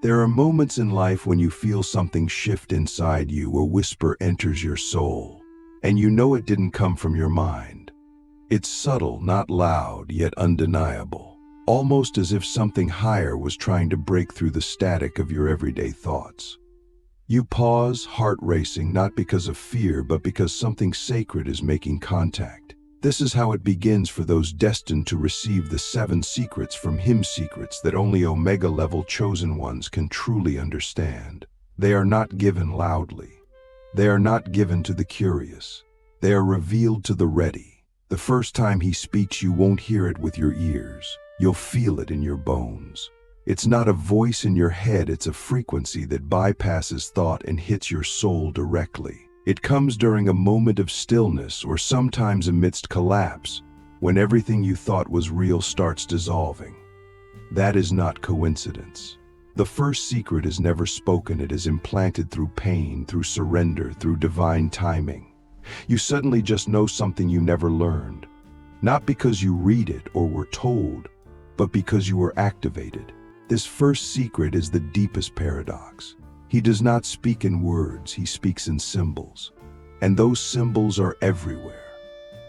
There are moments in life when you feel something shift inside you, a whisper enters your soul, and you know it didn't come from your mind. It's subtle, not loud, yet undeniable, almost as if something higher was trying to break through the static of your everyday thoughts. You pause, heart racing, not because of fear, but because something sacred is making contact. This is how it begins for those destined to receive the 7 secrets from him, secrets that only Omega-level chosen ones can truly understand. They are not given loudly. They are not given to the curious. They are revealed to the ready. The first time he speaks, you won't hear it with your ears. You'll feel it in your bones. It's not a voice in your head, it's a frequency that bypasses thought and hits your soul directly. It comes during a moment of stillness, or sometimes amidst collapse, when everything you thought was real starts dissolving. That is not coincidence. The first secret is never spoken, it is implanted through pain, through surrender, through divine timing. You suddenly just know something you never learned, not because you read it or were told, but because you were activated. This first secret is the deepest paradox. He does not speak in words, he speaks in symbols. And those symbols are everywhere.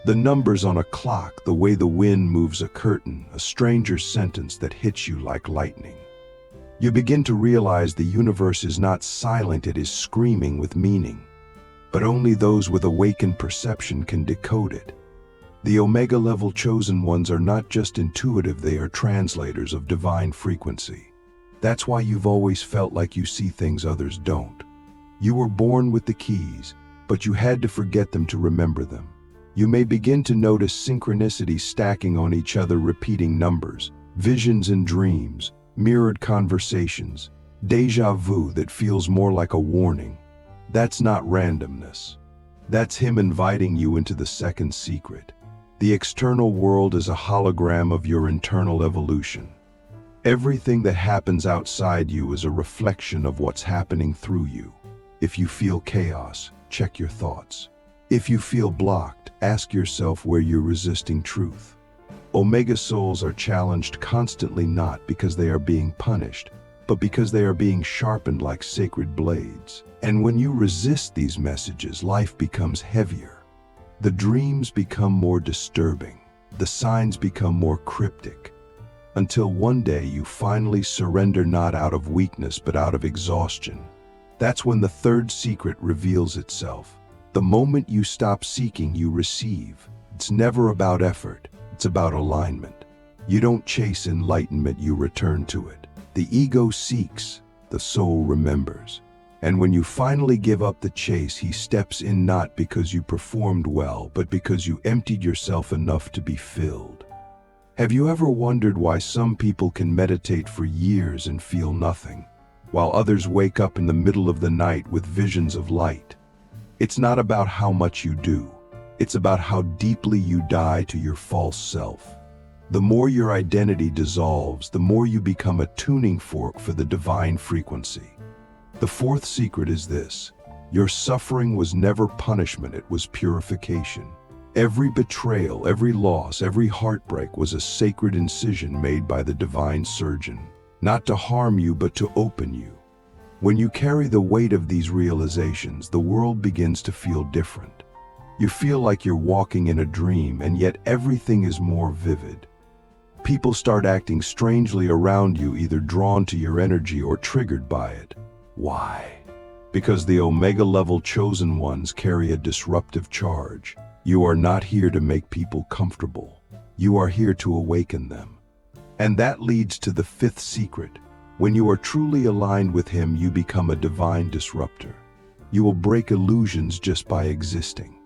The numbers on a clock, the way the wind moves a curtain, a stranger's sentence that hits you like lightning. You begin to realize the universe is not silent, it is screaming with meaning. But only those with awakened perception can decode it. The Omega-level chosen ones are not just intuitive, they are translators of divine frequency. That's why you've always felt like you see things others don't. You were born with the keys, but you had to forget them to remember them. You may begin to notice synchronicities stacking on each other, repeating numbers, visions and dreams, mirrored conversations, déjà vu that feels more like a warning. That's not randomness. That's him inviting you into the second secret. The external world is a hologram of your internal evolution. Everything that happens outside you is a reflection of what's happening through you. If you feel chaos, check your thoughts. If you feel blocked, ask yourself where you're resisting truth. Omega souls are challenged constantly, not because they are being punished, but because they are being sharpened like sacred blades. And when you resist these messages, life becomes heavier. The dreams become more disturbing. The signs become more cryptic. Until one day you finally surrender, not out of weakness, but out of exhaustion. That's when the third secret reveals itself. The moment you stop seeking, you receive. It's never about effort, it's about alignment. You don't chase enlightenment, you return to it. The ego seeks, the soul remembers. And when you finally give up the chase, he steps in, not because you performed well, but because you emptied yourself enough to be filled. Have you ever wondered why some people can meditate for years and feel nothing, while others wake up in the middle of the night with visions of light? It's not about how much you do, it's about how deeply you die to your false self. The more your identity dissolves, the more you become a tuning fork for the divine frequency. The fourth secret is this: your suffering was never punishment, it was purification. Every betrayal, every loss, every heartbreak was a sacred incision made by the divine surgeon, not to harm you, but to open you. When you carry the weight of these realizations, the world begins to feel different. You feel like you're walking in a dream, and yet everything is more vivid. People start acting strangely around you, either drawn to your energy or triggered by it. Why? Because the Omega-level chosen ones carry a disruptive charge. You are not here to make people comfortable. You are here to awaken them. And that leads to the fifth secret. When you are truly aligned with him, you become a divine disruptor. You will break illusions just by existing.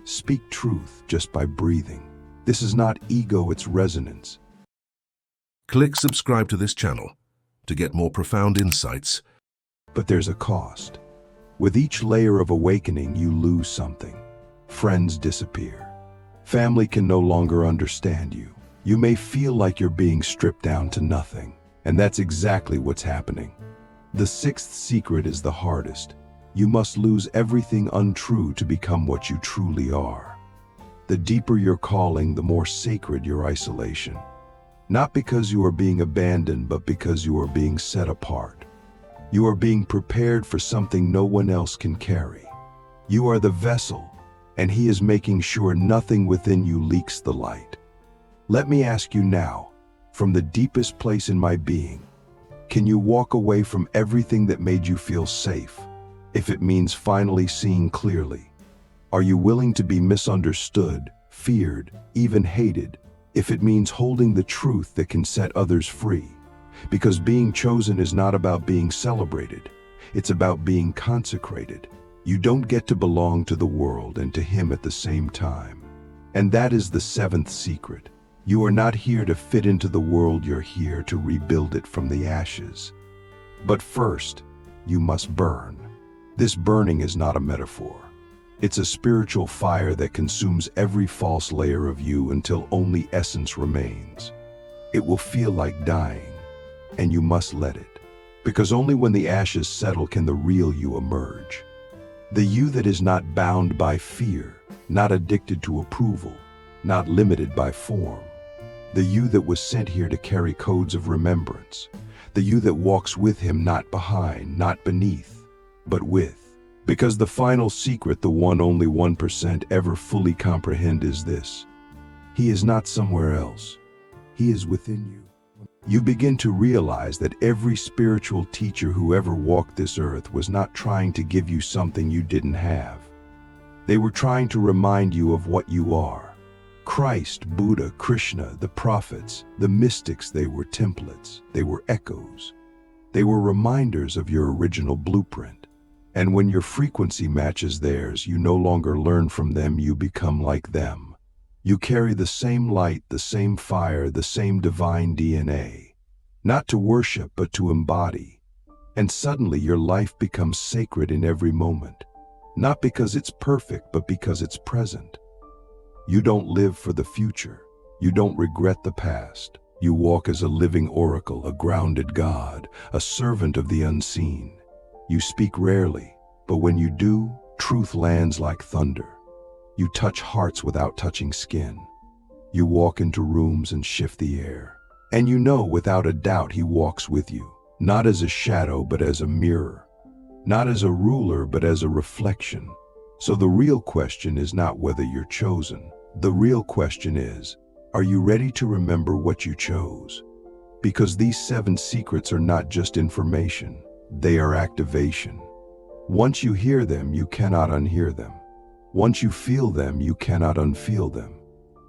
Speak truth just by breathing. This is not ego, it's resonance. Click subscribe to this channel to get more profound insights. But there's a cost. With each layer of awakening, you lose something. Friends disappear. Family can no longer understand you. You may feel like you're being stripped down to nothing. And that's exactly what's happening. The sixth secret is the hardest. You must lose everything untrue to become what you truly are. The deeper your calling, the more sacred your isolation. Not because you are being abandoned, but because you are being set apart. You are being prepared for something no one else can carry. You are the vessel, and He is making sure nothing within you leaks the light. Let me ask you now, from the deepest place in my being, can you walk away from everything that made you feel safe, if it means finally seeing clearly? Are you willing to be misunderstood, feared, even hated, if it means holding the truth that can set others free? Because being chosen is not about being celebrated, it's about being consecrated. You don't get to belong to the world and to Him at the same time. And that is the seventh secret. You are not here to fit into the world, you're here to rebuild it from the ashes. But first, you must burn. This burning is not a metaphor. It's a spiritual fire that consumes every false layer of you until only essence remains. It will feel like dying, and you must let it. Because only when the ashes settle can the real you emerge. The you that is not bound by fear, not addicted to approval, not limited by form. The you that was sent here to carry codes of remembrance. The you that walks with Him, not behind, not beneath, but with. Because the final secret, the one only 1% ever fully comprehend, is this: He is not somewhere else. He is within you. You begin to realize that every spiritual teacher who ever walked this earth was not trying to give you something you didn't have. They were trying to remind you of what you are. Christ, Buddha, Krishna, the prophets, the mystics, they were templates, they were echoes. They were reminders of your original blueprint. And when your frequency matches theirs, you no longer learn from them, you become like them. You carry the same light, the same fire, the same divine DNA. Not to worship, but to embody. And suddenly your life becomes sacred in every moment. Not because it's perfect, but because it's present. You don't live for the future. You don't regret the past. You walk as a living oracle, a grounded God, a servant of the unseen. You speak rarely, but when you do, truth lands like thunder. You touch hearts without touching skin. You walk into rooms and shift the air. And you know without a doubt He walks with you, not as a shadow, but as a mirror. Not as a ruler, but as a reflection. So the real question is not whether you're chosen. The real question is, are you ready to remember what you chose? Because these 7 secrets are not just information, they are activation. Once you hear them, you cannot unhear them. Once you feel them, you cannot unfeel them.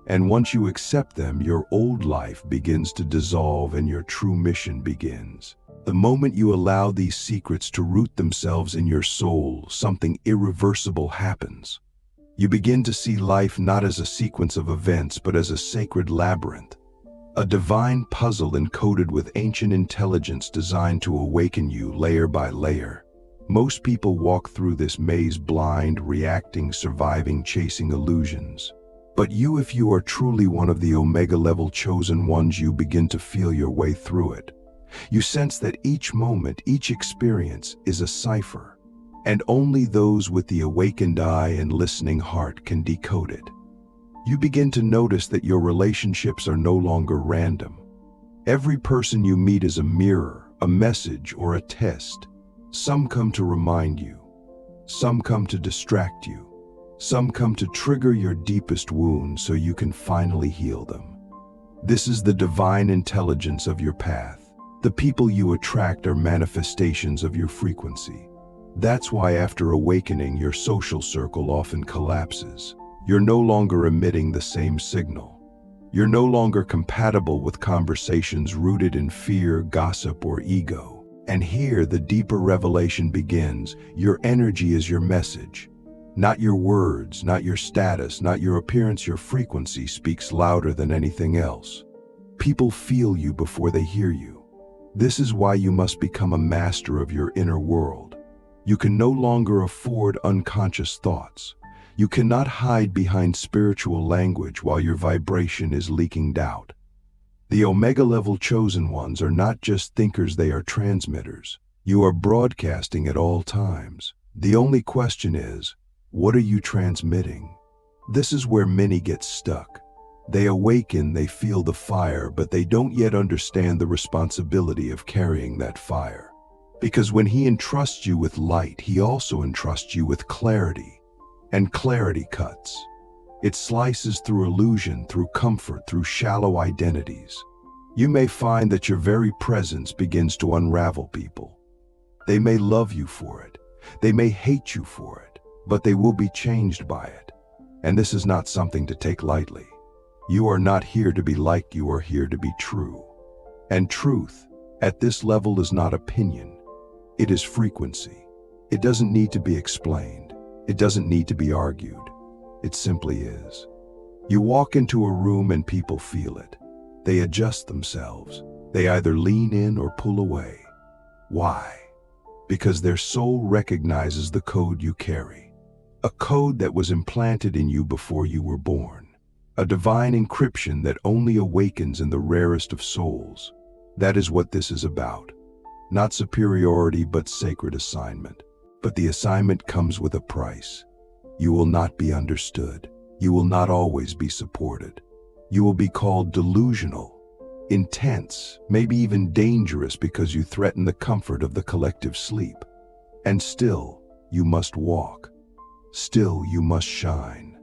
And once you accept them, your old life begins to dissolve and your true mission begins. The moment you allow these secrets to root themselves in your soul, something irreversible happens. You begin to see life not as a sequence of events, but as a sacred labyrinth, a divine puzzle encoded with ancient intelligence designed to awaken you layer by layer. Most people walk through this maze blind, reacting, surviving, chasing illusions. But you, if you are truly one of the Omega-level chosen ones, you begin to feel your way through it. You sense that each moment, each experience is a cipher. And only those with the awakened eye and listening heart can decode it. You begin to notice that your relationships are no longer random. Every person you meet is a mirror, a message, or a test. Some come to remind you. Some come to distract you. Some come to trigger your deepest wounds so you can finally heal them. This is the divine intelligence of your path. The people you attract are manifestations of your frequency. That's why after awakening, your social circle often collapses. You're no longer emitting the same signal. You're no longer compatible with conversations rooted in fear, gossip, or ego. And here the deeper revelation begins. Your energy is your message. Not your words, not your status, not your appearance. Your frequency speaks louder than anything else. People feel you before they hear you. This is why you must become a master of your inner world. You can no longer afford unconscious thoughts. You cannot hide behind spiritual language while your vibration is leaking doubt. The Omega-level chosen ones are not just thinkers, they are transmitters. You are broadcasting at all times. The only question is, what are you transmitting? This is where many get stuck. They awaken, they feel the fire, but they don't yet understand the responsibility of carrying that fire. Because when he entrusts you with light, he also entrusts you with clarity. And clarity cuts. It slices through illusion, through comfort, through shallow identities. You may find that your very presence begins to unravel people. They may love you for it. They may hate you for it, but they will be changed by it. And this is not something to take lightly. You are not here to be liked, you are here to be true. And truth, at this level, is not opinion. It is frequency. It doesn't need to be explained. It doesn't need to be argued. It simply is. You walk into a room and people feel it. They adjust themselves. They either lean in or pull away. Why? Because their soul recognizes the code you carry. A code that was implanted in you before you were born. A divine encryption that only awakens in the rarest of souls. That is what this is about. Not superiority, but sacred assignment. But the assignment comes with a price. You will not be understood. You will not always be supported. You will be called delusional, intense, maybe even dangerous because you threaten the comfort of the collective sleep. And still, you must walk. Still, you must shine.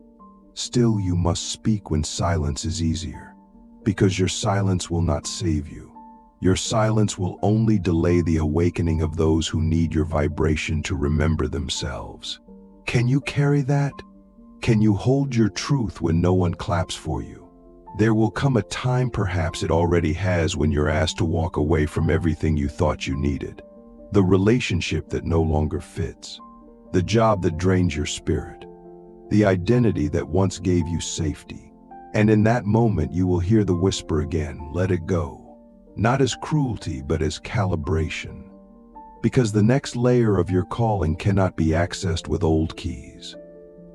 Still, you must speak when silence is easier. Because your silence will not save you. Your silence will only delay the awakening of those who need your vibration to remember themselves. Can you carry that? Can you hold your truth when no one claps for you? There will come a time, perhaps it already has, when you're asked to walk away from everything you thought you needed. The relationship that no longer fits. The job that drains your spirit. The identity that once gave you safety. And in that moment you will hear the whisper again, let it go. Not as cruelty, but as calibration. Because the next layer of your calling cannot be accessed with old keys.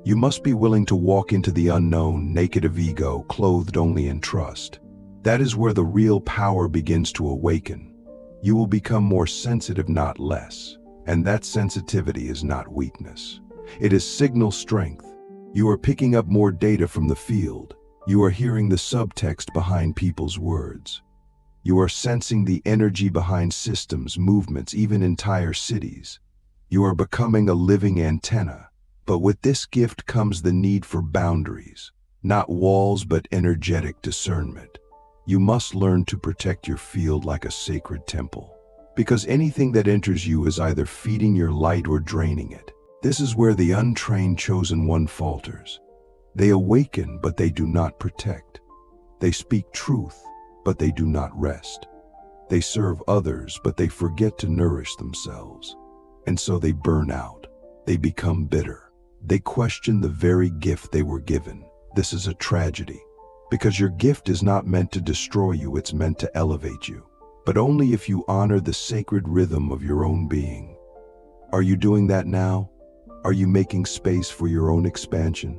You must be willing to walk into the unknown, naked of ego, clothed only in trust. That is where the real power begins to awaken. You will become more sensitive, not less. And that sensitivity is not weakness. It is signal strength. You are picking up more data from the field. You are hearing the subtext behind people's words. You are sensing the energy behind systems, movements, even entire cities. You are becoming a living antenna. But with this gift comes the need for boundaries. Not walls, but energetic discernment. You must learn to protect your field like a sacred temple. Because anything that enters you is either feeding your light or draining it. This is where the untrained chosen one falters. They awaken, but they do not protect. They speak truth, but they do not rest. They serve others, but they forget to nourish themselves. And so they burn out. They become bitter. They question the very gift they were given. This is a tragedy. Because your gift is not meant to destroy you, it's meant to elevate you. But only if you honor the sacred rhythm of your own being. Are you doing that now? Are you making space for your own expansion?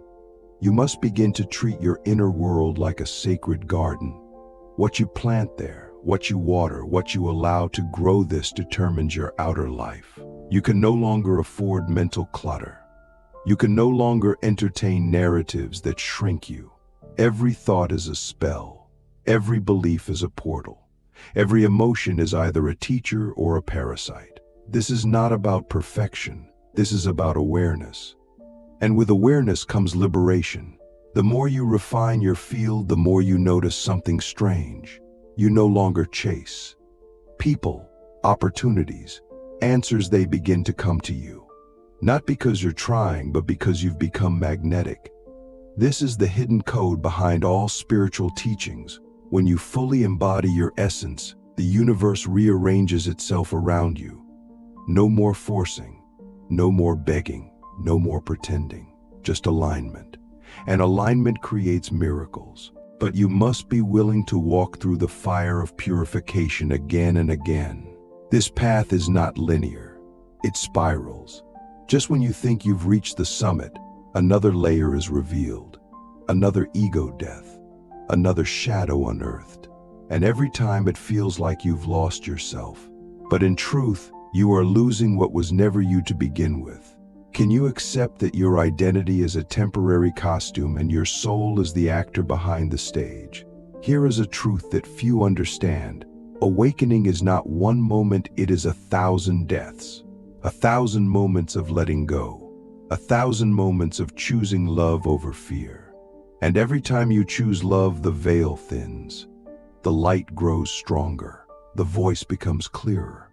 You must begin to treat your inner world like a sacred garden. What you plant there, what you water, what you allow to grow, this determines your outer life. You can no longer afford mental clutter. You can no longer entertain narratives that shrink you. Every thought is a spell. Every belief is a portal. Every emotion is either a teacher or a parasite. This is not about perfection. This is about awareness. And with awareness comes liberation. The more you refine your field, the more you notice something strange. You no longer chase people, opportunities, answers. They begin to come to you. Not because you're trying, but because you've become magnetic. This is the hidden code behind all spiritual teachings. When you fully embody your essence, the universe rearranges itself around you. No more forcing, no more begging, no more pretending, just alignment. And alignment creates miracles. But you must be willing to walk through the fire of purification again and again. This path is not linear. It spirals. Just when you think you've reached the summit, another layer is revealed, another ego death, another shadow unearthed. And every time it feels like you've lost yourself. But in truth, you are losing what was never you to begin with. Can you accept that your identity is a temporary costume and your soul is the actor behind the stage? Here is a truth that few understand. Awakening is not one moment, it is 1,000 deaths, 1,000 moments of letting go, 1,000 moments of choosing love over fear. And every time you choose love, the veil thins, the light grows stronger, the voice becomes clearer,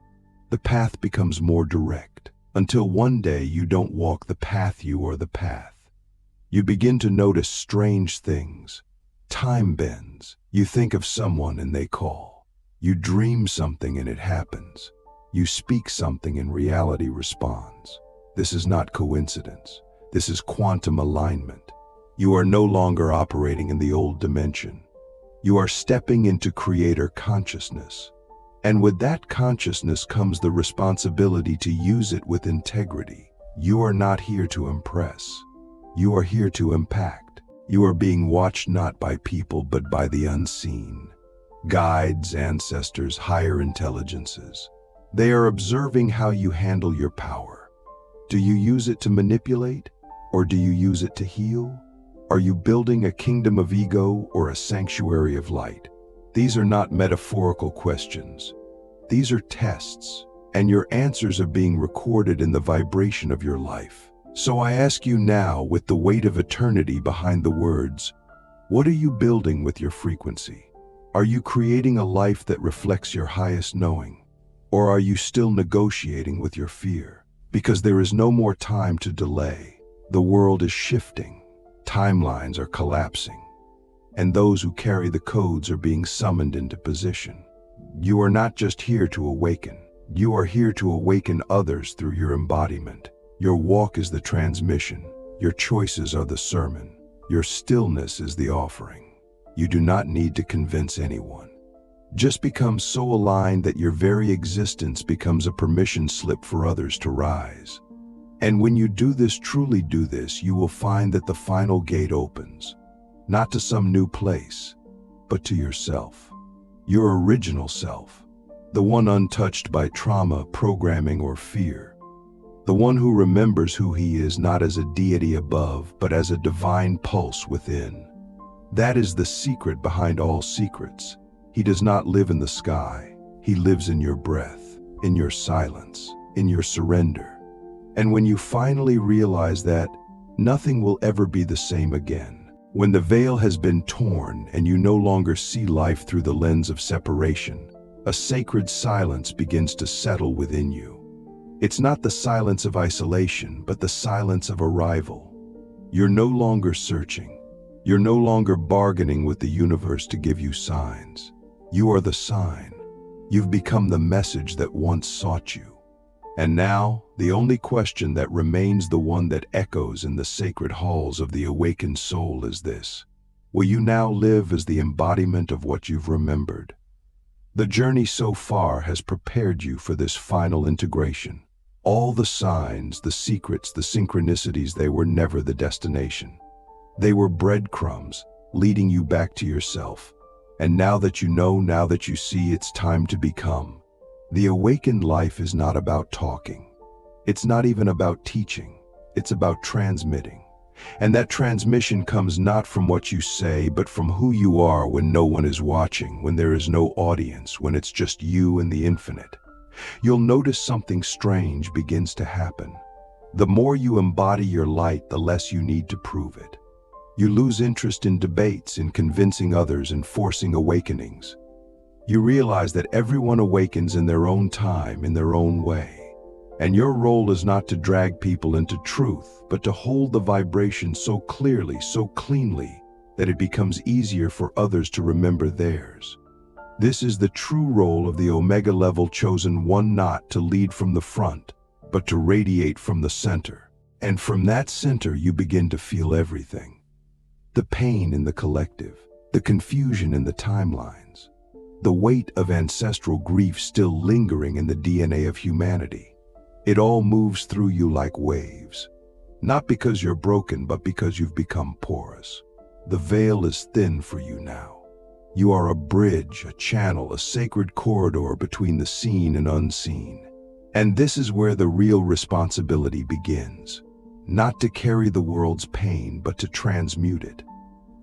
the path becomes more direct, until one day you don't walk the path, you are the path. You begin to notice strange things. Time bends. You think of someone and they call. You dream something and it happens. You speak something and reality responds. This is not coincidence. This is quantum alignment. You are no longer operating in the old dimension. You are stepping into creator consciousness. And with that consciousness comes the responsibility to use it with integrity. You are not here to impress. You are here to impact. You are being watched not by people but by the unseen. Guides, ancestors, higher intelligences. They are observing how you handle your power. Do you use it to manipulate, or do you use it to heal? Are you building a kingdom of ego or a sanctuary of light? These are not metaphorical questions. These are tests, and your answers are being recorded in the vibration of your life. So I ask you now, with the weight of eternity behind the words, what are you building with your frequency? Are you creating a life that reflects your highest knowing? Or are you still negotiating with your fear? Because there is no more time to delay. The world is shifting. Timelines are collapsing. And those who carry the codes are being summoned into position. You are not just here to awaken. You are here to awaken others through your embodiment. Your walk is the transmission. Your choices are the sermon. Your stillness is the offering. You do not need to convince anyone. Just become so aligned that your very existence becomes a permission slip for others to rise. And when you do this, truly do this, you will find that the final gate opens, not to some new place, but to yourself, your original self, the one untouched by trauma, programming, or fear, the one who remembers who he is not as a deity above, but as a divine pulse within. That is the secret behind all secrets. He does not live in the sky. He lives in your breath, in your silence, in your surrender. And when you finally realize that, nothing will ever be the same again. When the veil has been torn and you no longer see life through the lens of separation, a sacred silence begins to settle within you. It's not the silence of isolation, but the silence of arrival. You're no longer searching. You're no longer bargaining with the universe to give you signs. You are the sign. You've become the message that once sought you. And now, the only question that remains, the one that echoes in the sacred halls of the awakened soul, is this: will you now live as the embodiment of what you've remembered? The journey so far has prepared you for this final integration. All the signs, the secrets, the synchronicities, they were never the destination. They were breadcrumbs leading you back to yourself. And now that you know, now that you see, it's time to become. The awakened life is not about talking. It's not even about teaching. It's about transmitting. And that transmission comes not from what you say, but from who you are when no one is watching, when there is no audience, when it's just you and the infinite. You'll notice something strange begins to happen. The more you embody your light, the less you need to prove it. You lose interest in debates, in convincing others, and forcing awakenings. You realize that everyone awakens in their own time, in their own way. And your role is not to drag people into truth, but to hold the vibration so clearly, so cleanly, that it becomes easier for others to remember theirs. This is the true role of the Omega level chosen one, not to lead from the front, but to radiate from the center. And from that center you begin to feel everything. The pain in the collective, the confusion in the timelines, the weight of ancestral grief still lingering in the DNA of humanity. It all moves through you like waves, not because you're broken, but because you've become porous. The veil is thin for you now. You are a bridge, a channel, a sacred corridor between the seen and unseen. And this is where the real responsibility begins. Not to carry the world's pain, but to transmute it.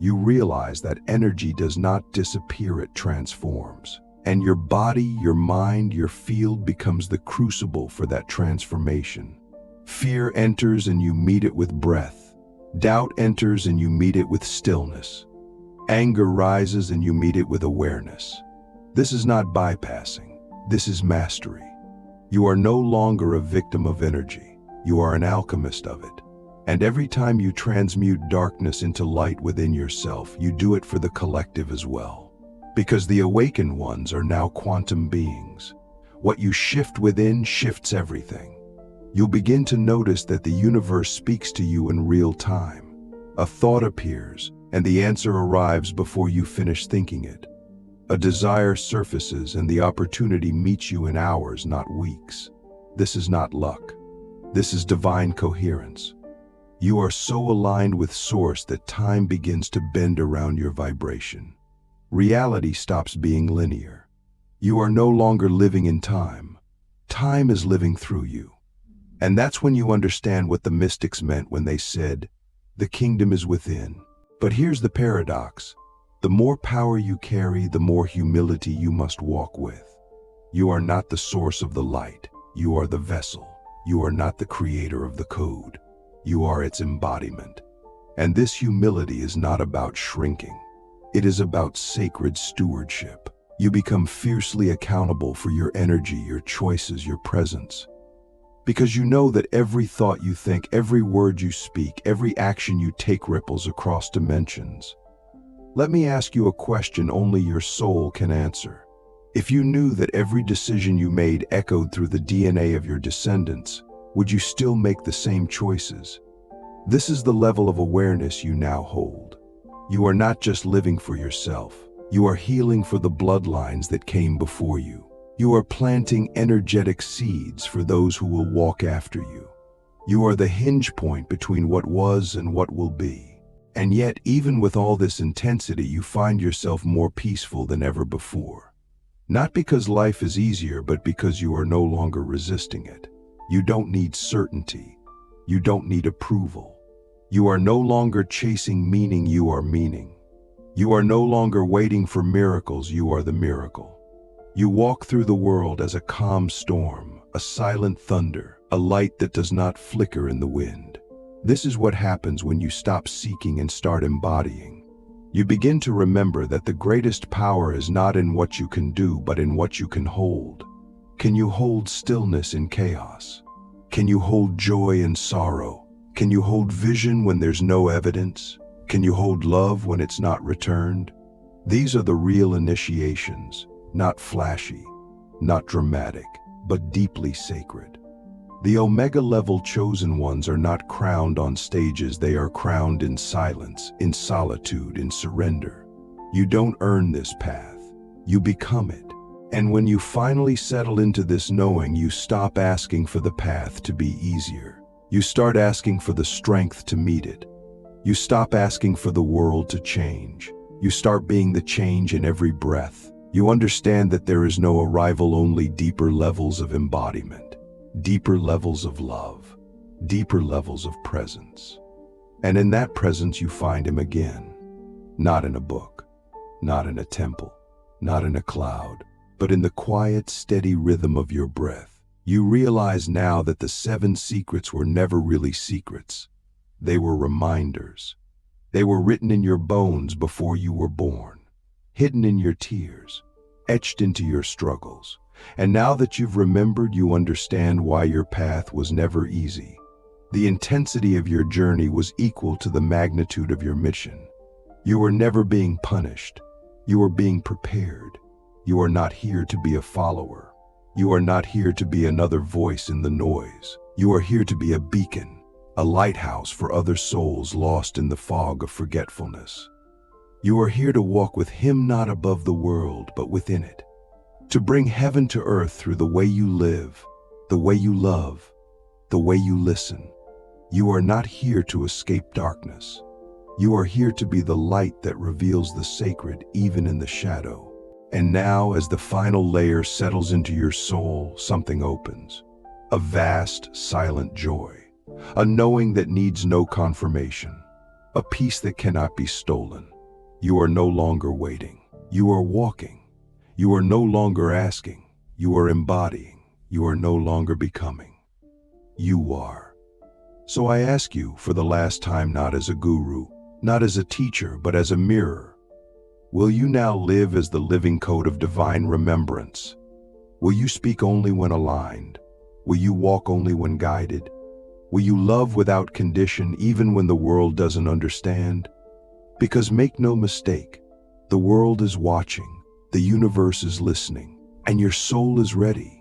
You realize that energy does not disappear, it transforms. And your body, your mind, your field becomes the crucible for that transformation. Fear enters and you meet it with breath. Doubt enters and you meet it with stillness. Anger rises and you meet it with awareness. This is not bypassing. This is mastery. You are no longer a victim of energy. You are an alchemist of it. And every time you transmute darkness into light within yourself, you do it for the collective as well. Because the awakened ones are now quantum beings. What you shift within shifts everything. You'll begin to notice that the universe speaks to you in real time. A thought appears, and the answer arrives before you finish thinking it. A desire surfaces, and the opportunity meets you in hours, not weeks. This is not luck. This is divine coherence. You are so aligned with Source that time begins to bend around your vibration. Reality stops being linear. You are no longer living in time. Time is living through you. And that's when you understand what the mystics meant when they said, "The kingdom is within." But here's the paradox. The more power you carry, the more humility you must walk with. You are not the source of the light. You are the vessel. You are not the creator of the code. You are its embodiment. And this humility is not about shrinking. It is about sacred stewardship. You become fiercely accountable for your energy, your choices, your presence. Because you know that every thought you think, every word you speak, every action you take ripples across dimensions. Let me ask you a question only your soul can answer. If you knew that every decision you made echoed through the DNA of your descendants, would you still make the same choices? This is the level of awareness you now hold. You are not just living for yourself. You are healing for the bloodlines that came before you. You are planting energetic seeds for those who will walk after you. You are the hinge point between what was and what will be. And yet, even with all this intensity, you find yourself more peaceful than ever before. Not because life is easier, but because you are no longer resisting it. You don't need certainty. You don't need approval. You are no longer chasing meaning, you are meaning. You are no longer waiting for miracles, you are the miracle. You walk through the world as a calm storm, a silent thunder, a light that does not flicker in the wind. This is what happens when you stop seeking and start embodying. You begin to remember that the greatest power is not in what you can do, but in what you can hold. Can you hold stillness in chaos? Can you hold joy in sorrow? Can you hold vision when there's no evidence? Can you hold love when it's not returned? These are the real initiations, not flashy, not dramatic, but deeply sacred. The Omega level chosen ones are not crowned on stages, they are crowned in silence, in solitude, in surrender. You don't earn this path, you become it. And when you finally settle into this knowing, you stop asking for the path to be easier. You start asking for the strength to meet it. You stop asking for the world to change. You start being the change in every breath. You understand that there is no arrival, only deeper levels of embodiment, deeper levels of love, deeper levels of presence. And in that presence you find him again, not in a book, not in a temple, not in a cloud, but in the quiet, steady rhythm of your breath. You realize now that the 7 secrets were never really secrets. They were reminders. They were written in your bones before you were born, hidden in your tears, etched into your struggles. And now that you've remembered, you understand why your path was never easy. The intensity of your journey was equal to the magnitude of your mission. You were never being punished. You were being prepared. You are not here to be a follower. You are not here to be another voice in the noise. You are here to be a beacon, a lighthouse for other souls lost in the fog of forgetfulness. You are here to walk with him, not above the world, but within it. To bring heaven to earth through the way you live, the way you love, the way you listen. You are not here to escape darkness. You are here to be the light that reveals the sacred even in the shadow. And now, as the final layer settles into your soul, something opens. A vast, silent joy. A knowing that needs no confirmation. A peace that cannot be stolen. You are no longer waiting. You are walking. You are no longer asking, you are embodying, you are no longer becoming. You are. So I ask you for the last time, not as a guru, not as a teacher, but as a mirror. Will you now live as the living code of divine remembrance? Will you speak only when aligned? Will you walk only when guided? Will you love without condition even when the world doesn't understand? Because make no mistake, the world is watching, the universe is listening, and your soul is ready.